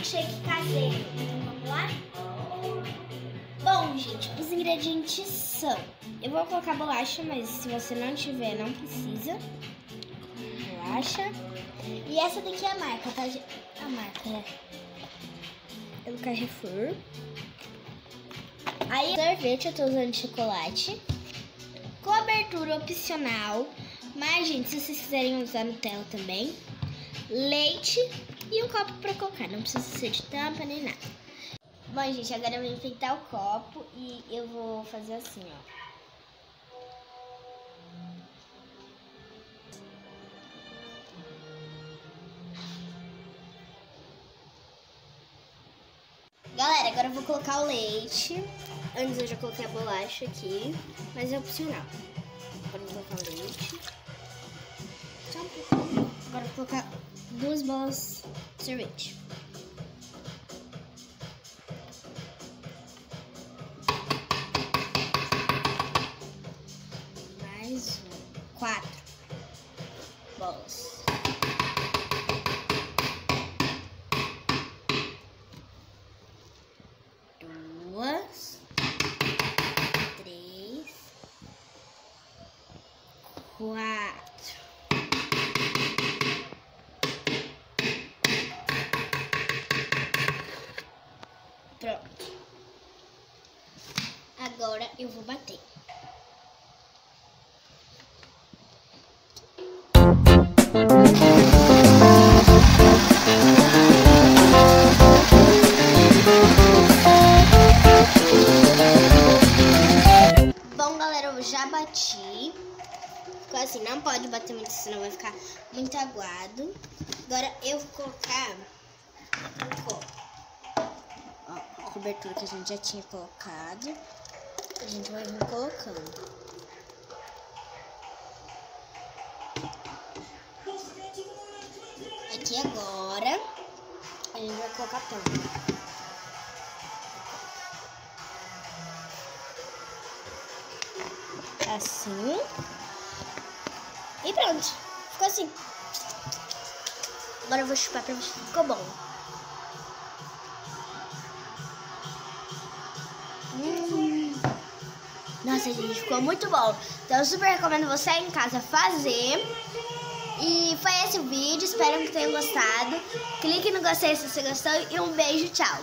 milkshake caseiro. Então vamos lá? Bom, gente, os ingredientes são... Eu vou colocar bolacha, mas se você não tiver, não precisa. Bolacha. E essa daqui é a marca, tá? A marca, né? É do Carrefour. Aí, sorvete, eu tô usando chocolate. Cobertura opcional. Mas, gente, se vocês quiserem usar Nutella também. Leite e um copo pra colocar. Não precisa ser de tampa nem nada. Bom, gente, agora eu vou enfeitar o copo e eu vou fazer assim, ó. Galera, agora eu vou colocar o leite. Antes eu já coloquei a bolacha aqui, mas é opcional. Agora eu vou colocar o leite. Só um pouquinho. Agora eu vou colocar 2 bolas de sorvete. Mais 4 bolas. Duas, 3, 4. Pronto. Agora eu vou bater. Bom, galera, eu já bati. Ficou assim, não pode bater muito, senão vai ficar muito aguado. Agora eu vou colocar um copo. Ó, a cobertura que a gente já tinha colocado. A gente vai vir colocando. Aqui agora a gente vai colocar tampa. Assim. E pronto. Ficou assim. Agora eu vou chupar pra ver se ficou bom. Nossa, gente, ficou muito bom. Então eu super recomendo você em casa fazer. E foi esse o vídeo. Espero que tenham gostado. Clique no gostei se você gostou. E um beijo, tchau.